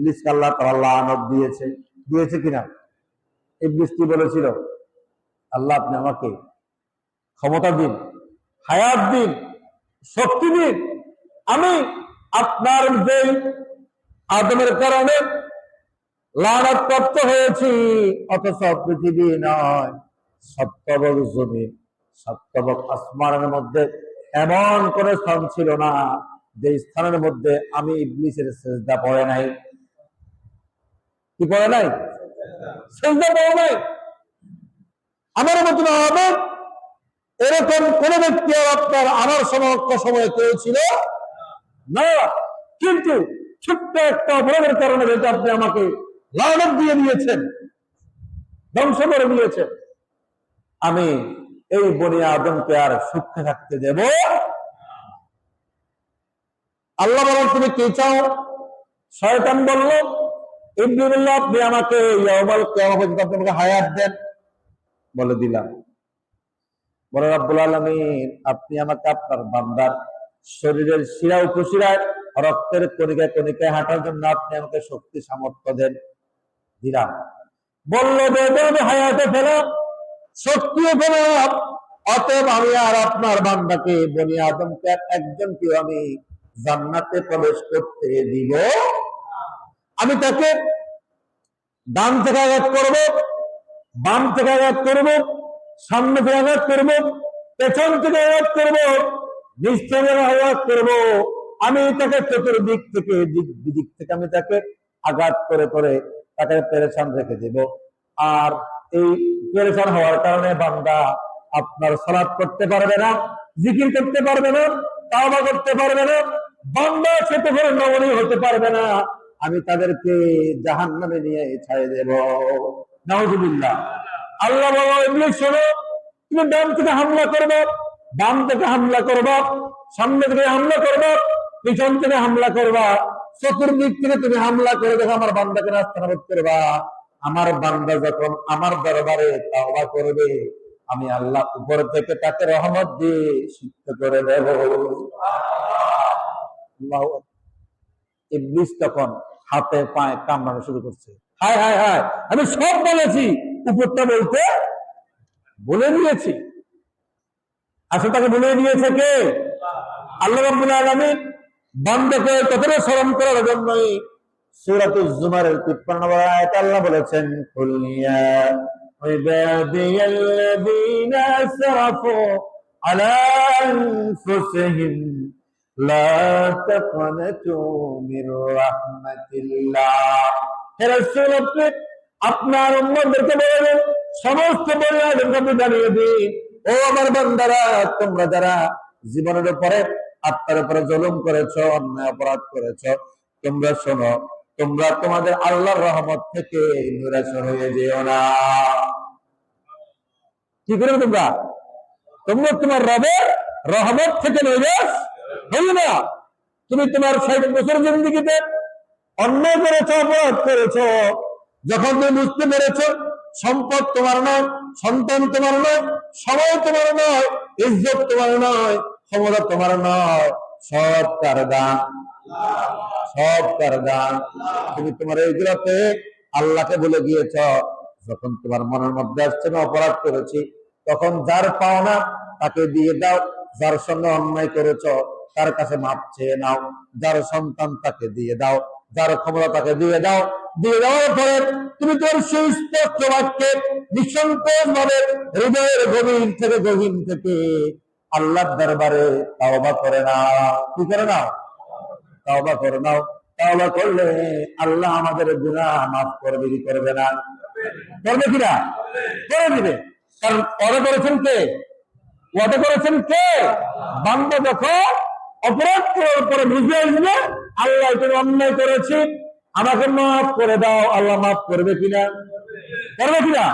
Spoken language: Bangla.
ইবলিসকে আল্লাহ তাআলা লানত দিয়েছে, দিয়েছে কিনা? ইবলিস কি বলেছিল? আল্লাহ আপনি আমাকে ক্ষমতা দিন, হায়াত দিন, শক্তি দিন, আমি আপনার যে আদমের কারণে লানত প্রাপ্ত হয়েছি, অথচ পৃথিবী নয় সপ্তবক জমিন, সপ্তবক আসমানের মধ্যে এমন কোন স্থান ছিল না যে স্থানের মধ্যে আমি ইবলিসের সিজদা পড়ে নাই। কি পড়ে নাই? সিজদা পড়ে নাই। আমার মতন হবে এরকম কোন ব্যক্তি আপনার আমার সময়ে কেউ ছিল না। কিন্তু ছোট্ট একটা অপরাধের কারণে যেটা আপনি আমাকে লানত দিয়ে দিয়েছেন, ধ্বংস করে দিয়েছেন, আমি এই বনি আদমকে আর সুখে থাকতে দেব। আল্লাহ বলেন তুমি কি চাও? শয়তান বলল, ইবলিস বলল আপনি আমাকে ইয়াউমাল কিয়ামত পর্যন্ত হায়াত দেন। বলে দিলাম। বলে রব্বুল আলামিন আপনি আমাকে আপনার বান্দার শরীরের শিরা উপশিরায় রক্তের কণিকায় কণিকায় হাঁটার জন্য আপনি আমাকে শক্তি সামর্থ্য দেন। দিলাম। বললো আমি হায়াতে ফেলাম, শক্তিও ফেলাম, অতএব আমি আর আপনার বান্দাকে বনি আদমকে একজনকে আমি জান্নাতে প্রবেশ করতে দিব। আমি তাকে ডান থেকে আঘাত করব, বাম থেকে আঘাত করব, সামনে থেকে আঘাত করব, পেছন থেকে আঘাত করব, নিচ থেকে আঘাত করব। আমি তাকে চতুর্দিক থেকে দিক থেকে আমি তাকে আঘাত করে করে তাকে পেরেশান রেখে দেব। আর এই পেরেশান হওয়ার কারণে বান্দা আপনার সালাত করতে পারবে না, জিকির করতে পারবে না, তাওবা করতে পারবে না, বান্দা খেতে করে নমনীয় হতে পারবে না। আমি তাদেরকে জাহান্নামে নিয়ে ছাড়ে দেব। নাউযুবিল্লাহ। আল্লাহ বলে ইবলিস শোনো, তুমি ডান থেকে হামলা করবে, বাম থেকে হামলা করবা, সামনে থেকে হামলা করবা, পিছন থেকে হামলা করবা, চতুর্দিক থেকে তুমি হামলা করে দেখো আমার বান্দাকে নাস্তানাবুদ করবা। আমার বান্দা যখন আমার দরবারে তাওবা করবে, আমি আল্লাহ উপর থেকে তাকে রহমত দিয়ে সিদ্ধ করে দেব। ইবলিস তখন হাতে পায়ে কামড়ানো শুরু করছে। হায় হায় হায়, আমি সব বলেছি, উপরটা বলতে বলে দিয়েছি। আসলে তাকে বলে দিয়েছে কে? আল্লাহ রাব্বুল আলামিন বান্দাকে কতটা স্মরণ করার জন্যই সূরাতুজ জুমারের 53 নম্বর আয়াতে আল্লাহ বলেছেন, কুল ইয়া ইবাদিয়াল্লাযীনা আসরাফু আলা আনফুসিহিম লা তাকনাতু মির রাহমাতিল্লাহ। হে রাসূল আপনি আপনার উম্মতদেরকে বলেন, সমস্ত বনি আদমকে জানিয়ে দিন, ও আমার বান্দারা, তোমরা যারা জীবনের উপরে আত্মার উপরে জুলুম করেছো, অন্যায় অপরাধ করেছো, তোমরা শোনো, তোমরা তোমাদের আল্লাহর রহমত থেকে নিরাশ হয়ে যেও না। কি করে তোমরা তোমার রবের রহমত থেকে নিরাশ হইও না। তুমি তোমার 60 বছর জিন্দেগিতে অন্যায় করেছো, অপরাধ করেছো, যখন তুমি বুঝতে পেরেছো সম্পদ তোমার নয়, সন্তান তোমার নয়, সময় তোমার নয়, ইজ্জত তোমার নয়, ক্ষমতা তোমার নয়, সব তার দান, সব তার দান। তুমি তোমার এইগুলোতে আল্লাহকে বলে গিয়েছ। যখন তোমার মনের মধ্যে আসছে না অপরাধ করেছি, তখন যার পাওনা তাকে দিয়ে দাও, যার সঙ্গে অন্যায় করেছ তার কাছে মাপ চেয়ে নাও, যার সন্তান তাকে দিয়ে দাও, যার ক্ষমতা তাকে দিয়ে দাও। দিয়ে দেওয়ার পরে তুমি তোর সুস্পষ্ট বাক্যে নিঃসংকোচ ভাবে হৃদয়ের গভীর থেকে আল্লাহর দরবারে তাওবা করে নাও। কি করে নাও? তাওবা করে নাও। তাওবা করলে আল্লাহ আমাদের গুনাহ মাফ করবে কি করবে না? করবে কিনা? করে দিবে। কারণ ওয়াদা করেছেন কে? ওয়াদা করেছেন কে? বান্দা যখন অপরাধ করার পরে বুঝে আসবে আল্লাহ তুমি অন্যায় করেছি, আমাকে মাফ করে দাও, আল্লাহ মাফ করবে কিনা? করবে কিনা?